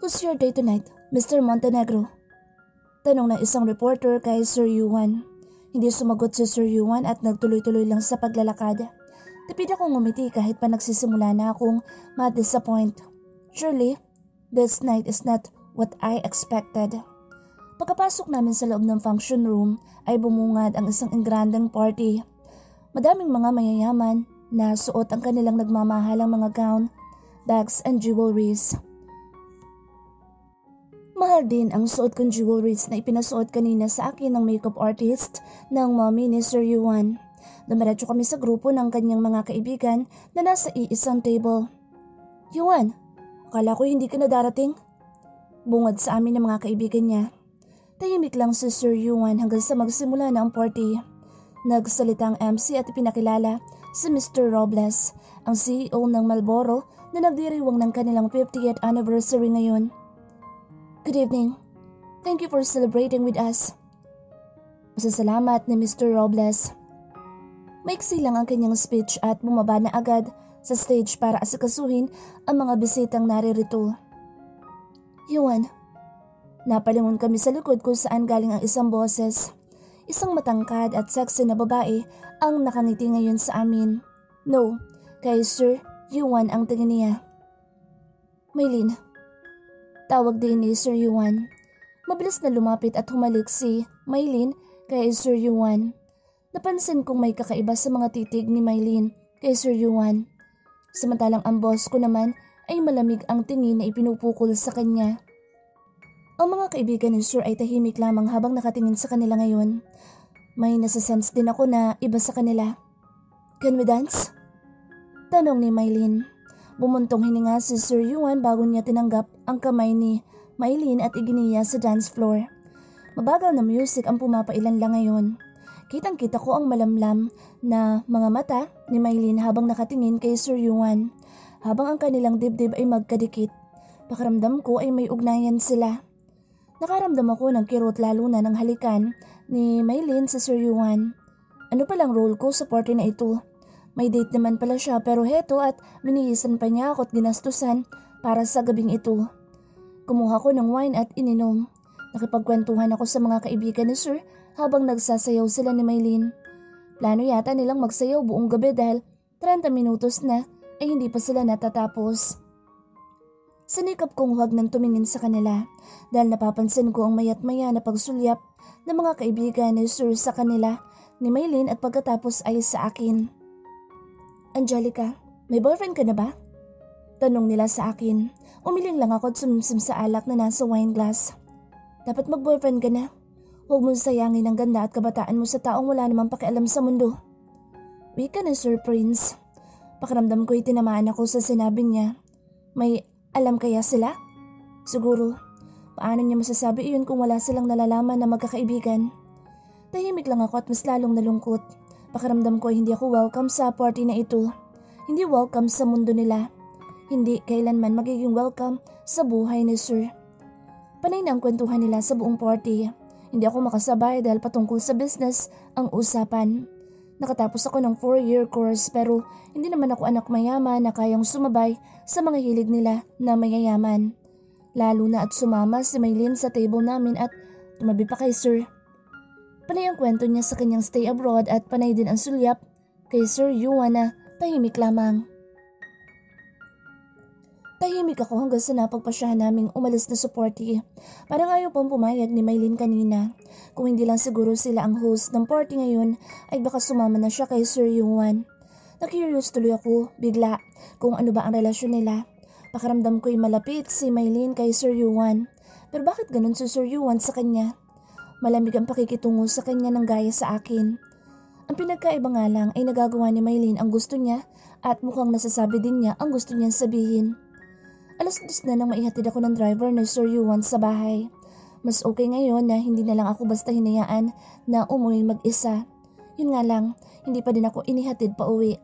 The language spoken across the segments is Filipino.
was your day tonight, Mr. Montenegro? Tanong ng isang reporter kay Sir Yuan. Hindi sumagot si Sir Yuan at nagtuloy-tuloy lang sa paglalakad. Tipid akong ngumiti kahit pa nagsisimula na akong ma-disappoint. Surely, this night is not what I expected. Pagkapasok namin sa loob ng function room ay bumungad ang isang engrandeng party. Madaming mga mayayaman na suot ang kanilang nagmamahalang mga gown, bags and jewelries. Mahal din ang suot kong jewelries na ipinasuot kanina sa akin ng makeup artist ng mommy ni Sir Yuan. Dumiretso kami sa grupo ng kanyang mga kaibigan na nasa iisang table. Yuan, akala ko hindi ka na darating. Bungad sa amin ng mga kaibigan niya. Tahimik lang si Sir Yuan hanggang sa magsimula na ang party. Nagsalita ang MC at ipinakilala si Mr. Robles, ang CEO ng Marlboro na nagdiriwang ng kanilang 50th anniversary ngayon. Good evening. Thank you for celebrating with us. Masasalamat ni Mr. Robles. Maiksi lang ang kanyang speech at bumaba na agad sa stage para asikasuhin ang mga bisitang naririto. Yuan, napalingon kami sa likod kung saan galing ang isang boses. Isang matangkad at sexy na babae ang nakangiti ngayon sa amin. No, kay Sir Yuan ang tingin niya. Maylin. Tawag din ni Sir Yuan. Mabilis na lumapit at humalik si Maylin kay Sir Yuan. Napansin kong may kakaiba sa mga titig ni Maylin kay Sir Yuan. Samantalang ang boss ko naman ay malamig ang tingin na ipinupukol sa kanya. Ang mga kaibigan ni Sir ay tahimik lamang habang nakatingin sa kanila ngayon. May nasasense din ako na iba sa kanila. Can we dance? Tanong ni Maylin. Bumuntong hininga si Sir Yuan bago niya tinanggap ang kamay ni Maylin at iginiya sa dance floor. Mabagal na music ang pumapailan lang ngayon. Kitang-kita ko ang malamlam na mga mata ni Maylin habang nakatingin kay Sir Yuan. Habang ang kanilang dibdib ay magkadikit. Pakiramdam ko ay may ugnayan sila. Nakaramdam ako ng kirot lalo na ng halikan ni Maylin sa Sir Yuan. Ano palang role ko sa party na ito? May date naman pala siya pero heto at minihisan pa niya ako at ginastusan para sa gabing ito. Kumuha ko ng wine at ininom. Nakipagkwentuhan ako sa mga kaibigan ni Sir habang nagsasayaw sila ni Maylin. Plano yata nilang magsayaw buong gabi dahil 30 minutos na ay hindi pa sila natatapos. Sinikap kong huwag nang tumingin sa kanila dahil napapansin ko ang mayat maya na pagsulyap ng mga kaibigan ni Sir sa kanila ni Maylin at pagkatapos ay sa akin. Angelica, may boyfriend ka na ba? Tanong nila sa akin. Umiling lang ako at sumimsim sa alak na nasa wine glass. Dapat mag-boyfriend ka na. Huwag mong sayangin ang ganda at kabataan mo sa taong wala namang pakialam sa mundo. Wika na Sir Prince. Pakiramdam ko'y tinamaan ako sa sinabi niya. May alam kaya sila? Siguro. Paano niya masasabi iyon kung wala silang nalalaman na magkakaibigan? Tahimik lang ako at mas lalong nalungkot. Pakiramdam ko ay hindi ako welcome sa party na ito. Hindi welcome sa mundo nila. Hindi kailanman magiging welcome sa buhay ni Sir. Panay na ang kwentuhan nila sa buong party. Hindi ako makasabay dahil patungkol sa business ang usapan. Nakatapos ako ng 4-year course pero hindi naman ako anak mayaman na kayang sumabay sa mga hilig nila na mayayaman. Lalo na at sumama si Maylin sa table namin at tumabi pa kay Sir. Panay ang kwento niya sa kanyang stay abroad at panay din ang sulyap kay Sir Yuan na tahimik lamang. Tahimik ako hanggang sa napagpasyahan naming umalis na sa party. Parang ayaw pang pumayag ni Maylin kanina. Kung hindi lang siguro sila ang host ng party ngayon ay baka sumama na siya kay Sir Yuan. Na-curious tuloy ako bigla kung ano ba ang relasyon nila. Pakiramdam ko'y malapit si Maylin kay Sir Yuan. Pero bakit ganun si Sir Yuan sa kanya? Malamig ang pakikitungo sa kanya ng gaya sa akin. Ang pinagkaiba nga lang ay nagagawa ni Maylin ang gusto niya at mukhang nasasabi din niya ang gusto niyang sabihin. 2:00 na nang maihatid ako ng driver ni Sir Yuan sa bahay. Mas okay ngayon na hindi na lang ako basta hinayaan na umuwi mag-isa. Yun nga lang, hindi pa din ako inihatid pa uwi.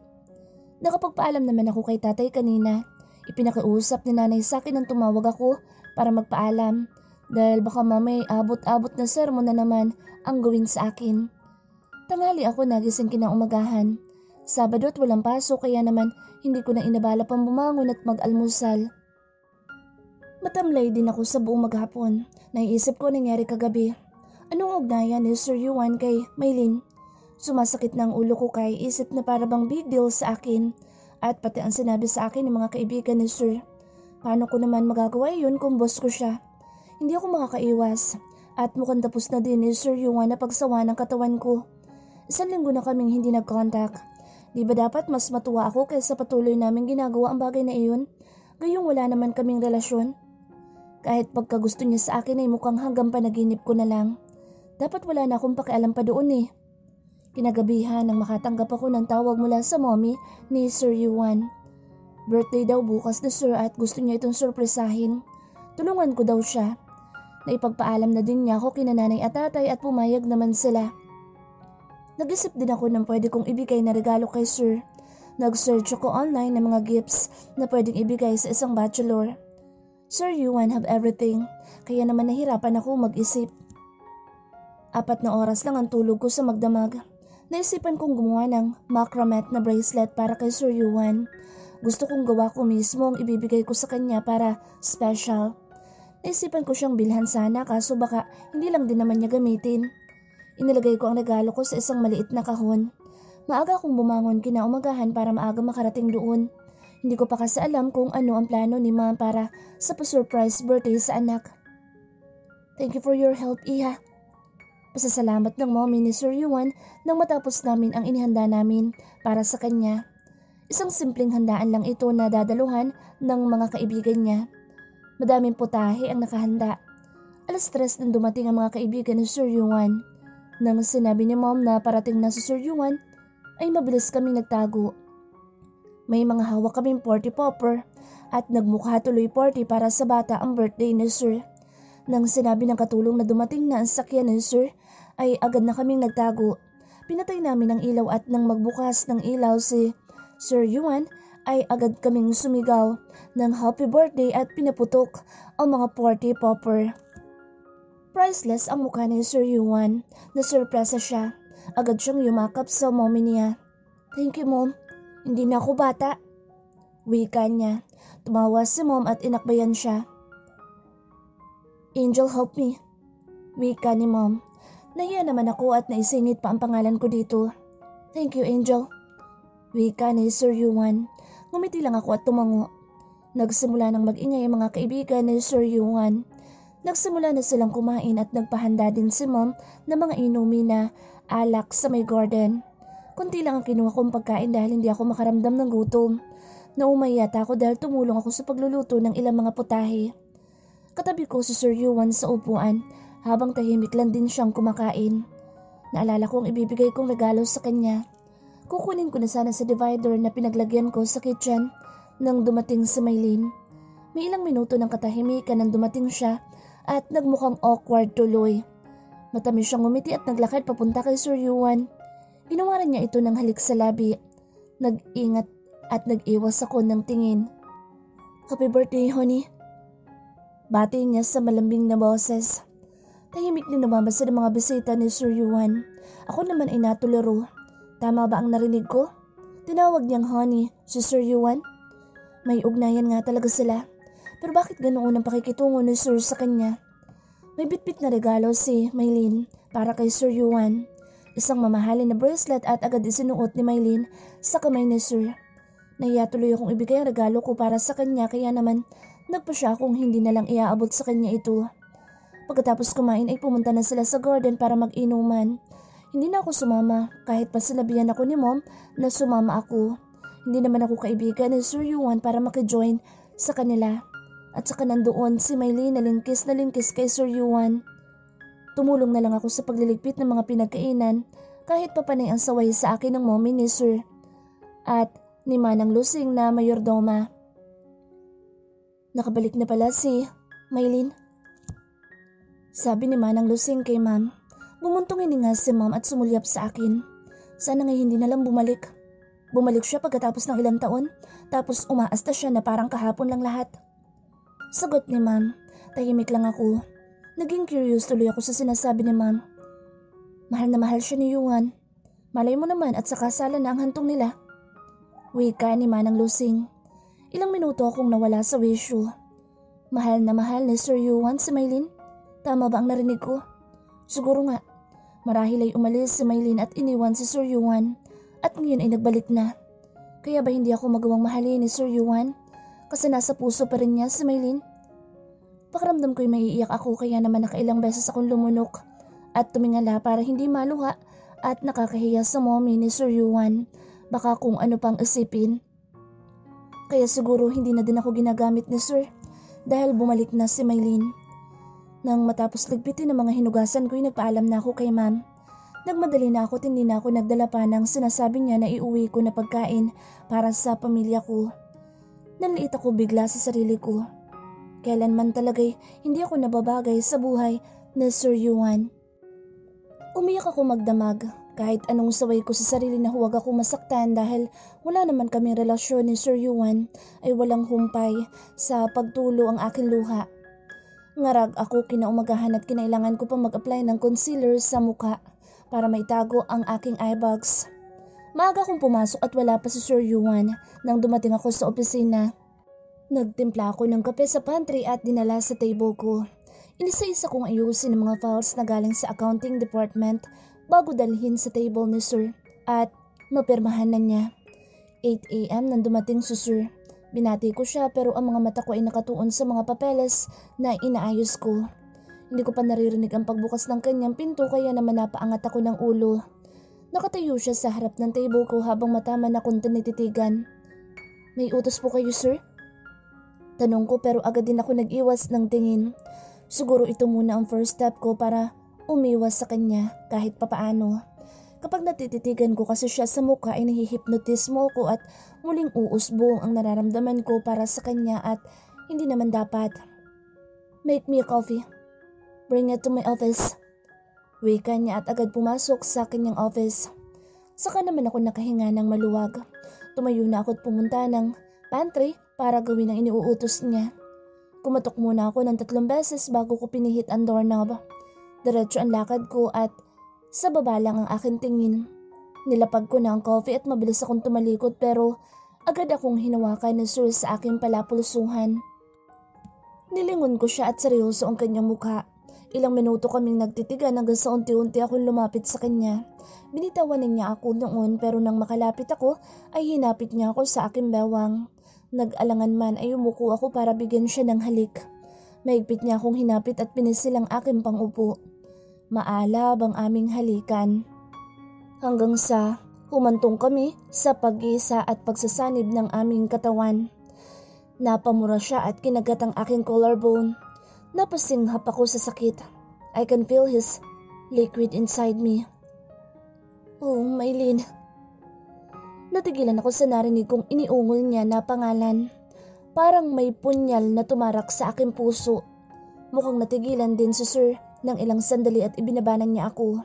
Nakapagpaalam naman ako kay tatay kanina. Ipinakiusap ni nanay sa akin nang tumawag ako para magpaalam. Dahil baka mamay abot-abot na sermon na naman ang gawin sa akin. Tanghali ako nagising kinaumagahan. Sabado at walang pasok kaya naman hindi ko na inabala pang bumangon at mag-almusal. Matamlay din ako sa buong maghapon. Naiisip ko nangyari kagabi. Anong ugnayan ni Sir Yuan kay Maylin? Sumasakit na ang ulo ko kay isip na para bang big deal sa akin at pati ang sinabi sa akin ng mga kaibigan ni Sir. Paano ko naman magagawa yun kung boss ko siya? Hindi ako makakaiwas at mukhang tapos na din ni Sir Yuan na pagsawa ng katawan ko. 1 linggo na kaming hindi nag-contact. Di ba dapat mas matuwa ako kaysa patuloy naming ginagawa ang bagay na iyon? Gayong wala naman kaming relasyon. Kahit pagkagusto niya sa akin ay mukhang hanggang panaginip ko na lang. Dapat wala na akong pakialam pa doon eh. Kinagabihan nang makatanggap ako ng tawag mula sa mommy ni Sir Yuan. Birthday daw bukas na sir at gusto niya itong surpresahin. Tulungan ko daw siya. Naipagpaalam na din niya ako kina nanay at tatay at pumayag naman sila. Nag-isip din ako ng pwede kong ibigay na regalo kay sir. Nag-search ako online ng mga gifts na pwedeng ibigay sa isang bachelor. Sir Yuan have everything, kaya naman nahirapan ako mag-isip. 4 na oras lang ang tulog ko sa magdamag. Naisipan kong gumawa ng macrame na bracelet para kay Sir Yuan. Gusto kong gawa ko mismo ang ibibigay ko sa kanya para special. Naisipan ko siyang bilhan sana kaso baka hindi lang din naman niya gamitin. Inilagay ko ang regalo ko sa isang maliit na kahon. Maaga akong bumangon kinaumagahan para maaga makarating doon. Hindi ko pa kasi alam kung ano ang plano ni Ma'am para sa pa-surprise birthday sa anak. Thank you for your help, Iha. Pasasalamat ng mommy ni Sir Yuan nang matapos namin ang inihanda namin para sa kanya. Isang simpleng handaan lang ito na dadaluhan ng mga kaibigan niya. Madaming putahe ang nakahanda. 3:00 nang dumating ang mga kaibigan ni Sir Yuan. Nang sinabi ni Mom na parating na si Sir Yuan, ay mabilis kaming nagtago. May mga hawak kaming party popper at nagmukha tuloy party para sa bata ang birthday ni Sir. Nang sinabi ng katulong na dumating na ang sakyan ni Sir, ay agad na kaming nagtago. Pinatay namin ang ilaw at nang magbukas ng ilaw si Sir Yuan, ay agad kaming sumigaw ng happy birthday at pinaputok ang mga party popper. Priceless ang mukha ni Sir Yuan. Nasurpresa siya. Agad siyang yumakap sa mommy niya. Thank you, Mom. Hindi na ako bata. Wika niya. Tumawa si Mom at inakbayan siya. Angel, help me. Wika ni Mom. Nahiya naman ako at naisingit pa ang pangalan ko dito. Thank you, Angel. Wika ni Sir Yuan. Ngumiti lang ako at tumango. Nagsimula ng mag-ingay ang mga kaibigan ni Sir Yuan. Nagsimula na silang kumain at nagpahanda din si Mom ng mga inumin na alak sa may garden. Kunti lang ang kinuha kong pagkain dahil hindi ako makaramdam ng gutom. Naumay yata ako dahil tumulong ako sa pagluluto ng ilang mga putahe. Katabi ko si Sir Yuan sa upuan habang tahimik lang din siyang kumakain. Naalala ko ang ibibigay kong regalo sa kanya. Kukunin ko na sana sa divider na pinaglagyan ko sa kitchen nang dumating si Maylin. May ilang minuto ng katahimikan nang dumating siya at nagmukhang awkward tuloy. Matamis siyang ngumiti at naglakad papunta kay Sir Yuan. Ginawaran niya ito ng halik sa labi. Nag-ingat at nag-iwas ako ng tingin. Happy birthday, honey. Bati niya sa malambing na boses. Tahimik din namamasa ng mga bisita ni Sir Yuan. Ako naman ay natularo. Tama ba ang narinig ko? Tinawag niyang honey si Sir Yuan. May ugnayan nga talaga sila. Pero bakit ganoon ang pakikitungo ni Sir sa kanya? May bitbit na regalo si Maylin para kay Sir Yuan. Isang mamahalin na bracelet at agad isinuot ni Maylin sa kamay ni Sir. Nahiya tuloy akong ibigay ang regalo ko para sa kanya kaya naman nagpa siya kung hindi na lang iaabot sa kanya ito. Pagkatapos kumain ay pumunta na sila sa garden para mag-inuman. Hindi na ako sumama kahit pa sinabihan ako ni Mom na sumama ako. Hindi naman ako kaibigan ni Sir Yuan para makijoin sa kanila. At saka nandoon si Maylin na lingkis kay Sir Yuan. Tumulong na lang ako sa pagliligpit ng mga pinagkainan kahit papanay ang saway sa akin ng mommy ni Sir at ni Manang Lusing na mayordoma. Nakabalik na pala si Maylin. Sabi ni Manang Lusing kay Ma'am. Bumuntong hininga si Ma'am at sumulyap sa akin. Sana ngay hindi na lang bumalik. Bumalik siya pagkatapos ng ilang taon tapos umaasta siya na parang kahapon lang lahat. Sagot ni Ma'am. Tahimik lang ako. Naging curious tuloy ako sa sinasabi ni Ma'am. Mahal na mahal siya ni Yuan. Malay mo naman at saka sala na ang hantong nila. Wika ni Manang Lusing. Ilang minuto akong nawala sa wisyo. Mahal ni Sir Yuan si Maylin? Tama ba ang narinig ko? Siguro nga. Marahil ay umalis si Maylin at iniwan si Sir Yuan at ngayon ay nagbalik na. Kaya ba hindi ako magawang mahalin ni Sir Yuan? Kasi nasa puso pa rin niya si Maylin? Pakiramdam ko'y maiiyak ako kaya naman nakailang beses akong lumunok at tumingala para hindi maluha at nakakahiya sa mommy ni Sir Yuan. Baka kung ano pang isipin. Kaya siguro hindi na din ako ginagamit ni Sir dahil bumalik na si Maylin. Nang matapos ligpitin ang mga hinugasan ko'y nagpaalam na ako kay ma'am. Nagmadali na ako at hindi na ako nagdala pa ng sinasabi niya na iuwi ko na pagkain para sa pamilya ko. Naliit ako bigla sa sarili ko. Kailanman talaga'y hindi ako nababagay sa buhay ni Sir Yuan. Umiyak ako magdamag kahit anong saway ko sa sarili na huwag ako masaktan dahil wala naman kaming relasyon ni Sir Yuan ay walang humpay sa pagtulo ang aking luha. Ngarag ako kinaumagahan at kinailangan ko pa mag-apply ng concealer sa muka para maitago ang aking eye bags. Maaga akong pumasok at wala pa si Sir Yuan nang dumating ako sa opisina. Nagtimpla ako ng kape sa pantry at dinala sa table ko. Inisa-isa kong ayusin ang mga files na galing sa accounting department bago dalhin sa table ni Sir at mapirmahan na niya. 8 a.m. nang dumating si Sir. Binati ko siya pero ang mga mata ko ay nakatuon sa mga papeles na inaayos ko. Hindi ko pa naririnig ang pagbukas ng kanyang pinto kaya naman napaangat ako ng ulo. Nakatayo siya sa harap ng table ko habang matama na akong tinititigan. May utos po kayo, Sir? Tanong ko pero agad din ako nag-iwas ng tingin. Siguro ito muna ang first step ko para umiwas sa kanya kahit papaano. Kapag natititigan ko kasi siya sa mukha ay nahihipnotismo ko at muling uusbong ang nararamdaman ko para sa kanya at hindi naman dapat. Make me a coffee. Bring it to my office. Wika niya at agad pumasok sa kanyang office. Saka naman ako nakahinga ng maluwag. Tumayo na ako at pumunta ng pantry para gawin ang iniuutos niya. Kumatok muna ako ng 3 beses bago ko pinihit ang doorknob. Diretso ang lakad ko at sa baba lang ang aking tingin. Nilapag ko na ang coffee at mabilis akong tumalikod pero agad akong hinawakan ni Sir sa aking palapulsuhan. Nilingon ko siya at seryoso ang kanyang mukha. Ilang minuto kaming nagtitigan hanggang sa unti-unti akong lumapit sa kanya. Binitawan niya ako noon pero nang makalapit ako ay hinapit niya ako sa aking bewang. Nag-alangan man ay umuko ako para bigyan siya ng halik. Mahigpit niya akong hinapit at pinisil ang aking pangupo. Maalab ang aming halikan. Hanggang sa humantong kami sa pag-iisa at pagsasanib ng aming katawan. Napamura siya at kinagat ang aking collarbone. Napasinghap ako sa sakit. I can feel his liquid inside me. Oh, Maylin. Natigilan ako sa narinig kong iniungol niya na pangalan. Parang may punyal na tumarak sa aking puso. Mukhang natigilan din si Sir ng ilang sandali at ibinabanan niya ako.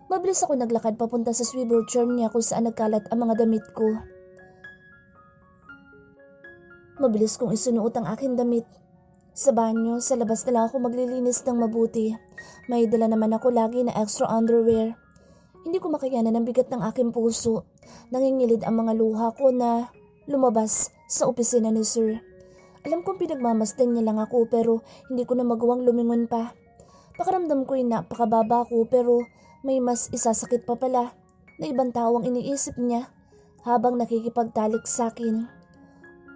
Mabilis ako naglakad papunta sa swivel chair niya kung saan nagkalat ang mga damit ko. Mabilis kong isunuot ang aking damit. Sa banyo, sa labas na lang ako maglilinis ng mabuti. May dala naman ako lagi na extra underwear. Hindi ko makayanan ang bigat ng aking puso. Nangingilid ang mga luha ko na lumabas sa opisina ni Sir. Alam kong pinagmamasdan niya lang ako pero hindi ko na magawang lumingon pa. Pakiramdam ko'y napakababa ko pero may mas isasakit pa pala na ibang tao ang iniisip niya habang nakikipagtalik sa akin.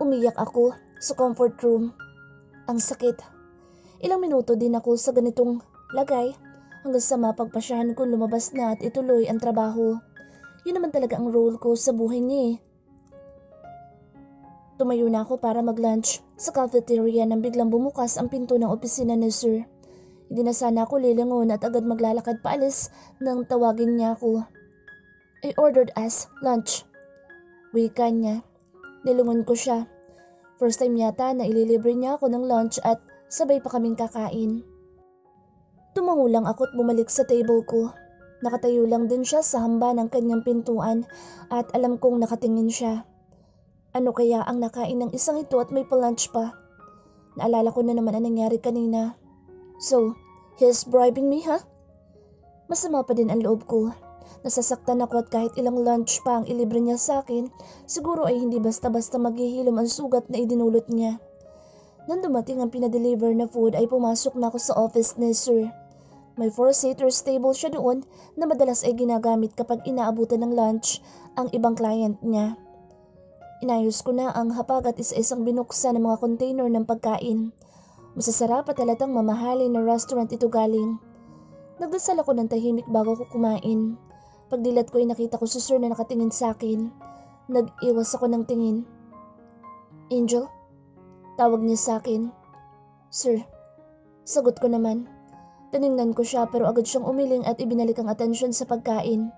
Umiyak ako sa comfort room. Ang sakit. Ilang minuto din ako sa ganitong lagay hanggang sa mapagpasyahan ko lumabas na at ituloy ang trabaho. Yun naman talaga ang role ko sa buhay niya. Tumayo na ako para mag-lunch sa cafeteria nang biglang bumukas ang pinto ng opisina ni Sir. Hindi na sana ako lilingon at agad maglalakad paalis nang tawagin niya ako. I ordered us lunch. Wika niya. Nilingon ko siya. First time yata na ililibre niya ako ng lunch at sabay pa kaming kakain. Tumango lang ako at bumalik sa table ko. Nakatayo lang din siya sa hamba ng kanyang pintuan at alam kong nakatingin siya. Ano kaya ang nakain ng isang ito at may pa-lunch pa? Naalala ko na naman ang nangyari kanina. So, he's bribing me, ha? Masama pa din ang loob ko. Nasasaktan ako at kahit ilang lunch pa ang ilibre niya sa akin, siguro ay hindi basta-basta maghihilom ang sugat na idinulot niya. Nang dumating ang pinadeliver na food ay pumasok na ako sa office ni Sir. May 4-seaters table siya doon na madalas ay ginagamit kapag inaabutan ng lunch ang ibang client niya. Inayos ko na ang hapag at isa-isang binuksan ng mga container ng pagkain. Masasarap at halatang mamahalin na restaurant ito galing. Nagdasal ako ng tahimik bago ko kumain. Pagdilat ko ay nakita ko si Sir na nakatingin sa akin. Nag-iwas ako ng tingin. Angel? Tawag niya sa akin. Sir. Sagot ko naman. Tiningnan ko siya pero agad siyang umiling at ibinalik ang atensyon sa pagkain.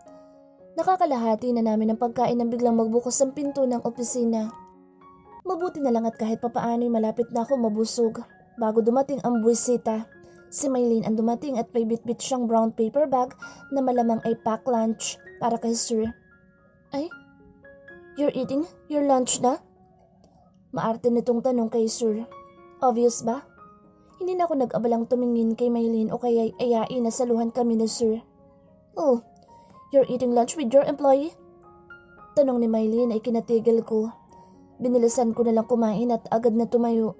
Nakakalahati na namin ang pagkain nang biglang magbukas ang pinto ng opisina. Mabuti na lang at kahit papaano'y malapit na ako mabusog. Bago dumating ang buwisita, si Maylene ang dumating at may bitbit siyang brown paper bag na malamang ay pack lunch para kay Sir. Ay, you're eating your lunch na? Maarte nitong tanong kay Sir. Obvious ba? Hindi na ako nag-abalang tumingin kay Maylene o kaya ayain na saluhan kami ni Sir. Oh, you're eating lunch with your employee? Tanong ni Maylene ay kinatigil ko. Binilisan ko na lang kumain at agad na tumayo.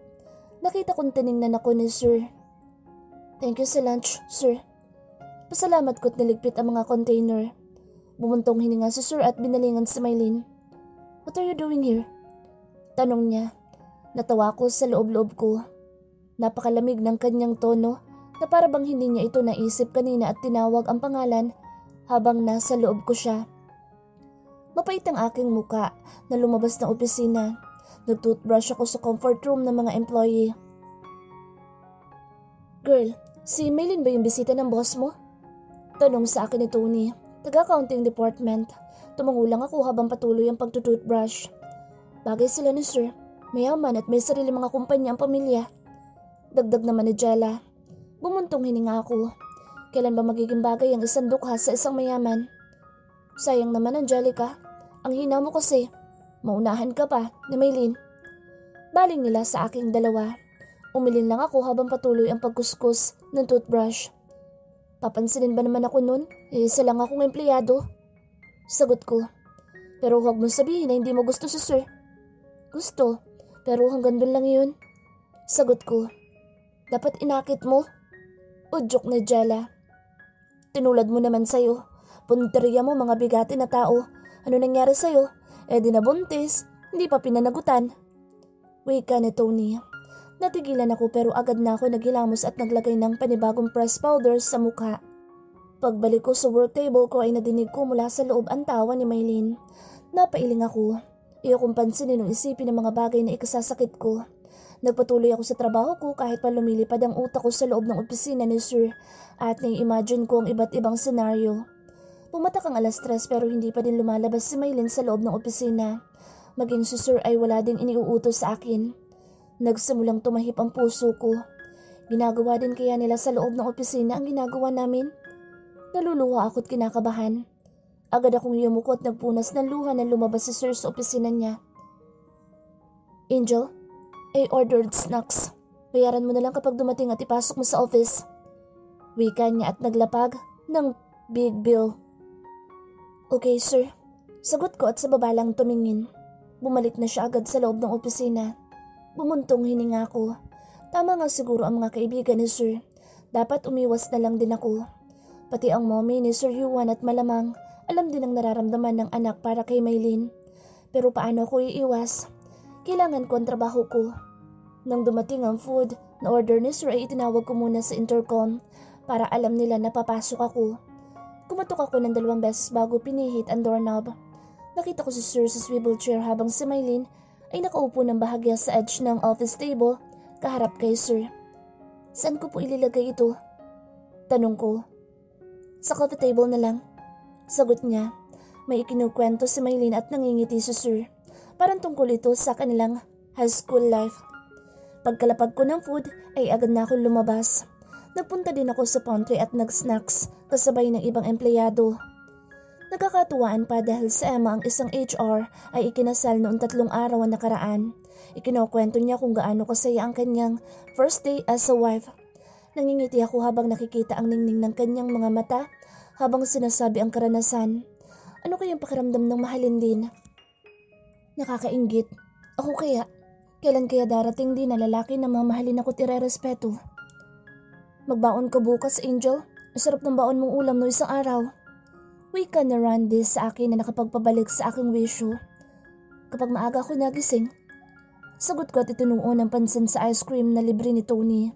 Nakita kong tiningnan ako ni Sir. Thank you sa lunch, Sir. Pasalamat ko't niligpit ang mga container. Bumuntong hininga si Sir at binalingan si Maylene. What are you doing here? Tanong niya. Natawa ko sa loob-loob ko. Napakalamig ng kanyang tono na para bang hindi niya ito naisip kanina at tinawag ang pangalan habang nasa loob ko siya. Mapait ang aking muka na lumabas ng opisina. Nag-toothbrush ako sa comfort room ng mga employee. Girl, si Maylene ba yung bisita ng boss mo? Tanong sa akin ni Tony, taga-accounting department. Tumangulang ako habang patuloy ang pagtutoothbrush. Bagay sila ni Sir. Mayaman at may sarili mga kumpanya ang pamilya. Dagdag naman ni Jella. Bumuntong hininga ako. Kailan ba magiging bagay ang isang dukha sa isang mayaman? Sayang naman, Angelica. Ang hina mo kasi. Maunahan ka pa ni Maylene. Baling nila sa aking dalawa. Umilin lang ako habang patuloy ang pagkuskus ng toothbrush. Papansinin ba naman ako nun? Isa lang akong empleyado. Sagot ko. Pero huwag mong sabihin na hindi mo gusto si Sir. Gusto, pero hanggang doon lang yun. Sagot ko. Dapat inakit mo. Udyok ni Jella. Tinulad mo naman sa'yo. Punteriya mo mga bigati na tao. Ano nangyari sa'yo? Di nabuntis, hindi pa pinanagutan. Wika ni Tony. Natigilan ako pero agad na ako naghilamos at naglagay ng panibagong press powder sa mukha. Pagbalik ko sa work table ko ay nadinig ko mula sa loob ang tawa ni Maylene. Napailing ako. Iyokong pansinin o isipin ang mga bagay na ikasasakit ko. Nagpatuloy ako sa trabaho ko kahit pa lumilipad ang utak ko sa loob ng opisina ni Sir at nai-imagine ko ang iba't ibang senaryo. Pumatak ang 3:00 pero hindi pa din lumalabas si Maylene sa loob ng opisina. Maging si Sir ay wala din iniuutos sa akin. Nagsimulang tumahip ang puso ko. Ginagawa din kaya nila sa loob ng opisina ang ginagawa namin? Naluluha ako't kinakabahan. Agad akong yumuko at nagpunas ng luha nang lumabas si Sir sa opisina niya. Angel, I ordered snacks. Bayaran mo na lang kapag dumating at ipasok mo sa office. Wika niya at naglapag ng big bill. Okay, Sir. Sagot ko at sa baba lang tumingin. Bumalik na siya agad sa loob ng opisina. Bumuntong hininga ko. Tama nga siguro ang mga kaibigan ni Sir. Dapat umiwas na lang din ako. Pati ang mommy ni Sir Yuan at malamang alam din ang nararamdaman ng anak para kay Maylene. Pero paano ako iiwas? Kailangan ko ang trabaho ko. Nang dumating ang food na order ni Sir ay itinawag ko muna sa intercom para alam nila na papasok ako. Kumatok ako ng 2 beses bago pinihit ang doorknob. Nakita ko si Sir sa swivel chair habang si Maylene ay nakaupo ng bahagya sa edge ng office table kaharap kay Sir. Saan ko po ililagay ito? Tanong ko. Sa coffee table na lang. Sagot niya. May ikinukwento si Maylene at nangingiti si Sir. Parang tungkol ito sa kanilang high school life. Pagkalapag ko ng food ay agad na akong lumabas. Nagpunta din ako sa pantry at nag-snacks kasabay ng ibang empleyado. Nagkakatuwaan pa dahil si Emma ang isang HR ay ikinasal noong 3 araw ang nakaraan. Ikinukwento niya kung gaano kasaya ang kanyang first day as a wife. Nangingiti ako habang nakikita ang ningning ng kanyang mga mata habang sinasabi ang karanasan. Ano kayang pakiramdam ng mahalin din? Nakakainggit. Ako kaya? Kailan kaya darating din na lalaki na mamahalin ako't irerespeto? Magbaon ka bukas, Angel. Masarap ng baon mong ulam no isang araw. Wika na Randy sa akin na nakapagpabalik sa aking wisyo. Kapag maaga ako nagising, sagot ko at itinuon ng pansin sa ice cream na libre ni Tony.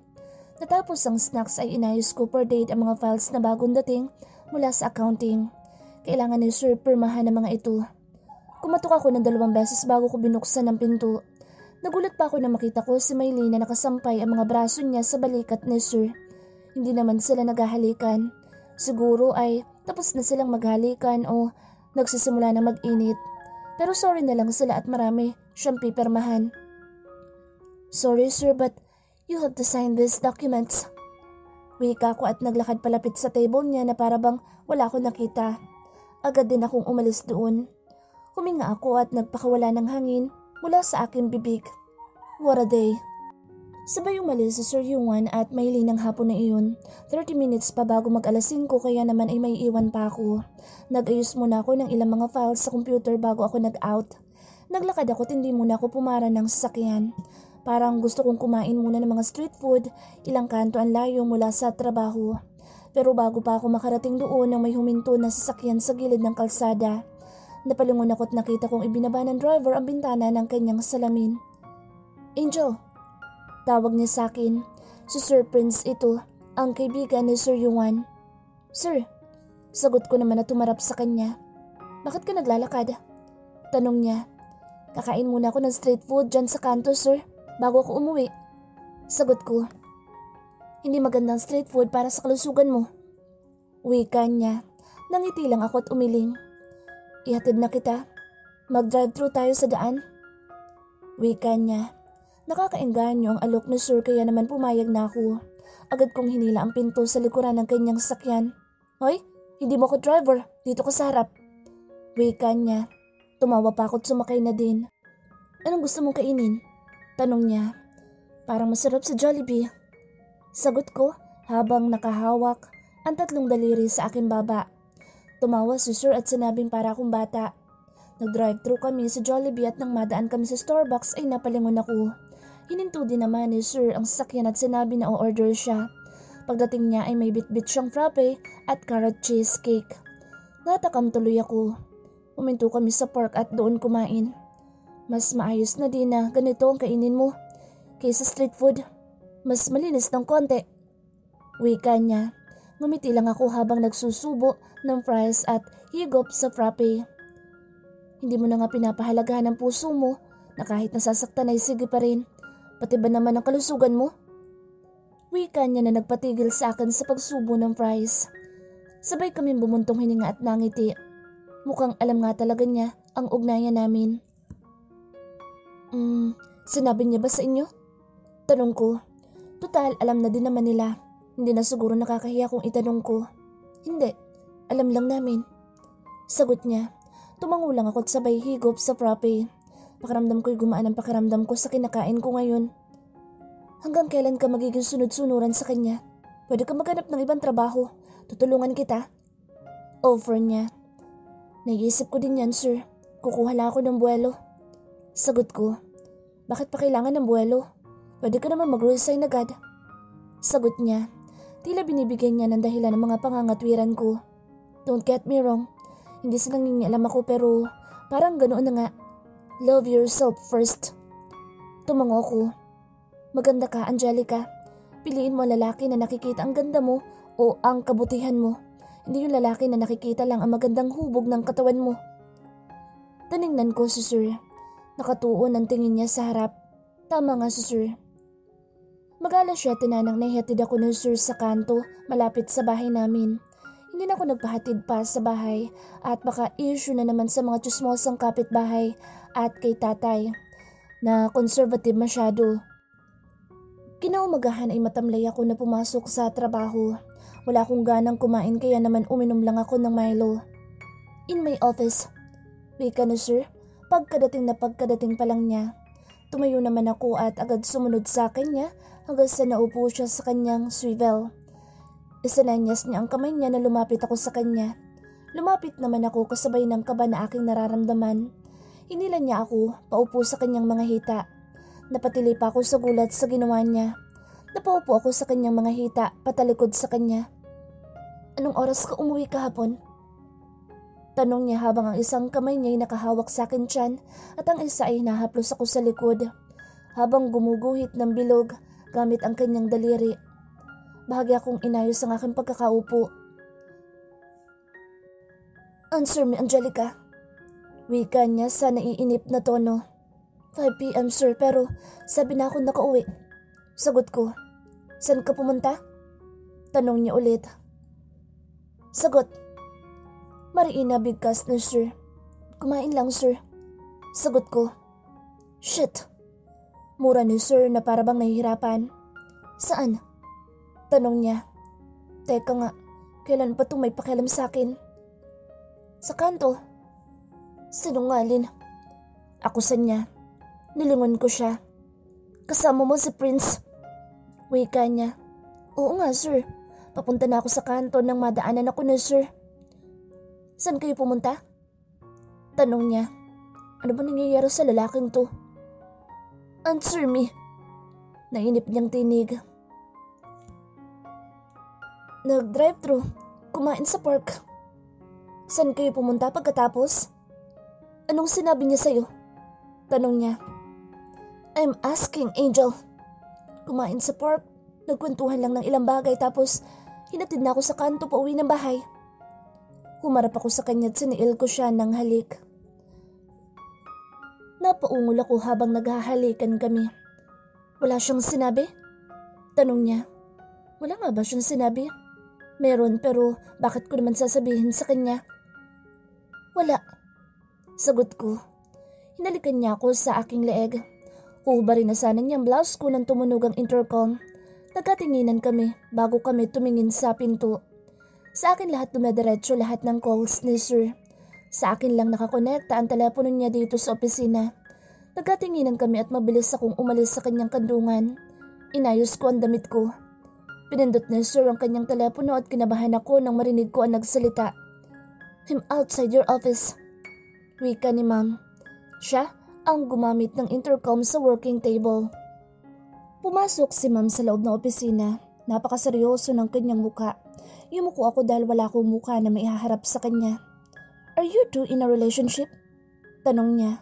Natapos ang snacks ay inayos ko per date ang mga files na bagong dating mula sa accounting. Kailangan ni Sir pirmahan ng mga ito. Kumatok ako ng 2 beses bago ko binuksan ang pinto. Nagulat pa ako na makita ko si Maylene na nakasampay ang mga braso niya sa balikat ni Sir. Hindi naman sila naghahalikan. Siguro ay tapos na silang maghalikan o nagsisimula na mag-init. Pero sorry na lang sila at marami siyang pipirmahan. Sorry sir, but you have to sign these documents. Wika ko at naglakad palapit sa table niya na para bang wala akong nakita. Agad din akong umalis doon. Huminga ako at nagpakawala ng hangin mula sa aking bibig. What a day. Sabay umalis si Sir Yuan at Maylene ng hapon na iyon. 30 minutes pa bago mag-alas 5 kaya naman ay may iwan pa ako. Nag-ayos muna ako ng ilang mga files sa computer bago ako nag-out. Naglakad ako at hindi muna ako pumara ng sasakyan. Parang gusto kong kumain muna ng mga street food, ilang kanto ang layo mula sa trabaho. Pero bago pa ako makarating doon nang may huminto na sasakyan sa gilid ng kalsada. Napalingon ako at nakita kong ibinaba ng driver ang bintana ng kanyang salamin. Angel! Tawag niya sa akin. Si Sir Prince ito, ang kaibigan ni Sir Yuan. Sir, sagot ko naman na tumarap sa kanya. Bakit ka naglalakad? Tanong niya. Kakain muna ako ng street food dyan sa kanto, sir, bago ako umuwi. Sagot ko. Hindi magandang street food para sa kalusugan mo. Wika niya. Nangiti lang ako at umiling. Ihatid na kita. Mag-drive-thru tayo sa daan. Wika niya. Nakakaengganyo ang alok ni Sir kaya naman pumayag na ako. Agad kong hinila ang pinto sa likuran ng kanyang sasakyan. Hoy, hindi mo ako driver. Dito ka sa harap. Wika niya. Tumawa pa ako't sumakay na din. Anong gusto mong kainin? Tanong niya. Parang masarap sa Jollibee. Sagot ko habang nakahawak ang 3 daliri sa aking baba. Tumawa si Sir at sinabing para akong bata. Nag-drive-thru kami sa Jollibee at nang madaan kami sa Starbucks ay napalingon ako. Hininto din naman ni Sir ang sasakyan at sinabi na o-order siya. Pagdating niya ay may bit-bit siyang frappe at carrot cheesecake. Natakam tuloy ako. Huminto kami sa park at doon kumain. Mas maayos na din na ganito ang kainin mo kaysa street food. Mas malinis ng konti. Wika niya. Ngumiti lang ako habang nagsusubo ng fries at higop sa frappe. Hindi mo na nga pinapahalagahan ang puso mo na kahit nasasaktan ay sige pa rin. Pati ba naman ang kalusugan mo? Wika niya na nagpatigil sa akin sa pagsubo ng fries. Sabay kami bumuntong hininga at nangiti. Mukhang alam nga talaga niya ang ugnayan namin. Sinabi niya ba sa inyo? Tanong ko. Total, alam na din naman nila. Hindi na siguro nakakahiya kung itanong ko. Hindi, alam lang namin. Sagot niya. Tumango lang ako at sabay higop sa frappe. Pakiramdam ko'y gumaan ang pakiramdam ko sa kinakain ko ngayon. Hanggang kailan ka magiging sunod-sunuran sa kanya? Pwede ka maghanap ng ibang trabaho. Tutulungan kita. Offer niya. Naiisip ko din yan, sir. Kukuha lang ako ng buwelo. Sagot ko. Bakit pa kailangan ng buwelo? Pwede ka naman mag-resign agad. Sagot niya. Tila binibigyan niya ng dahilan ng mga pangangatwiran ko. Don't get me wrong. Hindi sa nangingialam ako pero parang ganoon na nga. Love yourself first. Tumango ko. Maganda ka, Angelica. Piliin mo lalaki na nakikita ang ganda mo o ang kabutihan mo. Hindi yung lalaki na nakikita lang ang magandang hubog ng katawan mo. Tiningnan ko si Sir. Nakatuon ang tingin niya sa harap. Tama nga si Sir. Mag-alas 7 na nang nahihatid ako ng Sir sa kanto malapit sa bahay namin. Hindi na ako nagpahatid pa sa bahay at baka issue na naman sa mga tsismosang kapitbahay at kay tatay na conservative masyado. Kinaumagahan ay matamlay ako na pumasok sa trabaho. Wala akong ganang kumain kaya naman uminom lang ako ng Milo. In my office. Wika na Sir. Pagkadating pa lang niya. Tumayo naman ako at agad sumunod sa kanya hanggang sa naupo siya sa kanyang swivel. Isinanyas niya ang kamay niya na lumapit ako sa kanya. Lumapit naman ako kasabay ng kaba na aking nararamdaman. Hinilan niya ako paupo sa kanyang mga hita. Napatili pa ako sa gulat sa ginawa niya. Napaupo ako sa kanyang mga hita, patalikod sa kanya. Anong oras ka umuwi kahapon? Tanong niya habang ang isang kamay niya ay nakahawak sa akin tiyan at ang isa ay nahaplos ako sa likod. Habang gumuguhit ng bilog gamit ang kanyang daliri. Bahagi akong inayos ang aking pagkakaupo. Answer me, Angelica. Wika niya sa naiinip na tono. 5 p.m. sir, pero sabi na ako nakauwi. Sagot ko. Saan ka pumunta? Tanong niya ulit. Sagot. Mariina bigkas na sir. Kumain lang sir. Sagot ko. Shit. Mura ni sir na para bang nahihirapan. Saan? Tanong niya. Teka nga, kailan pa itong may pakialam sa akin? Sa kanto. Sinungalin. Akusan niya. Nilingon ko siya. Kasama mo si Prince. Wika niya. Oo nga sir. Papunta na ako sa kanto nang madaanan ako na sir. Saan kayo pumunta? Tanong niya. Ano ba nangyayari sa lalaking to? Answer me. Nainip niyang tinig. Nag-drive-thru. Kumain sa park. Saan kayo pumunta pagkatapos? Anong sinabi niya sa'yo? Tanong niya. I'm asking, Angel. Kumain sa park. Nagkwentuhan lang ng ilang bagay tapos hinatid na ako sa kanto pa uwi ng bahay. Humarap ako sa kanya at siniil ko siya ng halik. Napaungol ako habang naghahalikan kami. Wala siyang sinabi? Tanong niya. Wala nga ba siyang sinabi? Meron pero bakit ko naman sasabihin sa kanya? Wala. Sagot ko. Hinalikan niya ako sa aking leeg. Huhubarin na sana niyang blouse ko nang tumunog ang intercom. Nagkatinginan kami bago kami tumingin sa pinto. Sa akin lahat dumediretso lahat ng calls ni Sir. Sa akin lang nakakonekta ang telepono niya dito sa opisina. Nagkatinginan kami at mabilis akong umalis sa kanyang kandungan. Inayos ko ang damit ko. Pinindot ni Sir ang kanyang telepono at kinabahan ako nang marinig ko ang nagsalita. I'm outside your office. Wika ni Ma'am. Siya ang gumamit ng intercom sa working table. Pumasok si Ma'am sa loob ng opisina. Napakaseryoso ng kanyang muka. Yumuko ako dahil wala akong muka na maihaharap sa kanya. Are you two in a relationship? Tanong niya.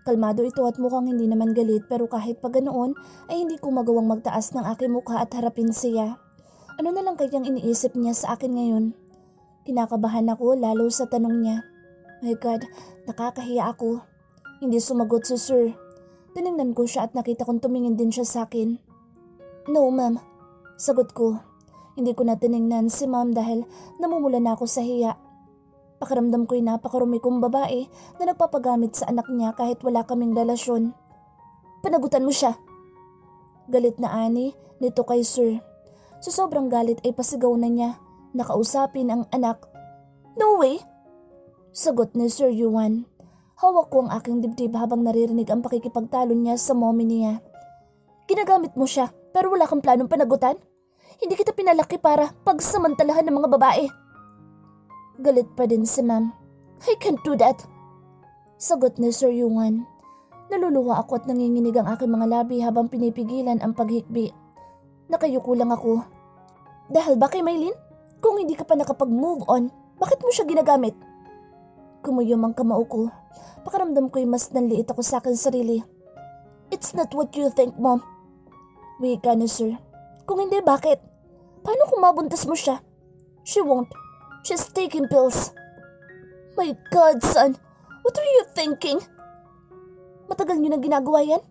Kalmado ito at mukhang hindi naman galit pero kahit pa ganoon ay hindi ko magawang magtaas ng aking mukha at harapin siya. Ano na lang kayang iniisip niya sa akin ngayon? Kinakabahan ako lalo sa tanong niya. My God, nakakahiya ako. Hindi sumagot si Sir. Tinignan ko siya at nakita kong tumingin din siya sa akin. No, ma'am. Sagot ko. Hindi ko na tinignan si Ma'am dahil namumula na ako sa hiya. Pakiramdam ko'y napakarumi kong babae na nagpapagamit sa anak niya kahit wala kaming relasyon. Panagutan mo siya. Galit na ani nito kay Sir. Sa sobrang galit ay pasigaw na niya. Nakausapin ang anak. No way! Sagot ni Sir Yuan. Hawak ko ang aking dibdib habang naririnig ang pakikipagtalo niya sa mommy niya. Ginagamit mo siya pero wala kang planong panagutan? Hindi kita pinalaki para pagsamantalahan ng mga babae. Galit pa din si Ma'am. I can't do that. Sagot ni Sir Yuan. Naluluha ako at nanginginig ang aking mga labi habang pinipigilan ang paghikbi. Nakayuko lang ako. Dahil ba kay Maylin? Kung hindi ka pa nakapag-move on, bakit mo siya ginagamit? Kumuyom ang kamao ko. Pakiramdam ko'y mas nanliit ako sa akin sarili. It's not what you think, Mom. Wika na Sir. Kung hindi, bakit? Paano kung mabuntas mo siya? She won't. She's taking pills. My God, son. What are you thinking? Matagal niyo na ginagawa yan?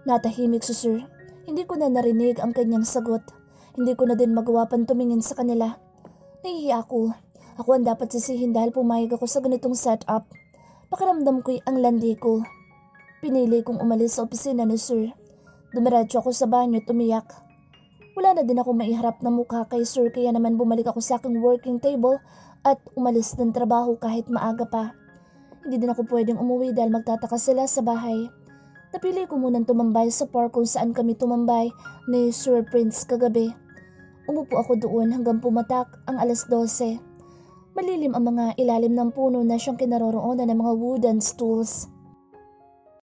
Natahimik si Sir. Hindi ko na narinig ang kanyang sagot. Hindi ko na din magawa pang tumingin sa kanila. Nahihiya ako. Ako ang dapat sisihin dahil pumayag ako sa ganitong setup. Pakiramdam ko'y ang landi ko. Pinili kong umalis sa opisina ni Sir. Dumiretso ako sa banyo at umiyak. Wala na din ako maiharap na mukha kay Sir kaya naman bumalik ako sa aking working table at umalis ng trabaho kahit maaga pa. Hindi din ako pwedeng umuwi dahil magtataka sila sa bahay. Napili ko munang tumambay sa park kung saan kami tumambay ni Sir Prince kagabi. Umupo ako doon hanggang pumatak ang 12:00. Malilim ang mga ilalim ng puno na siyang kinaroroonan ng mga wooden stools.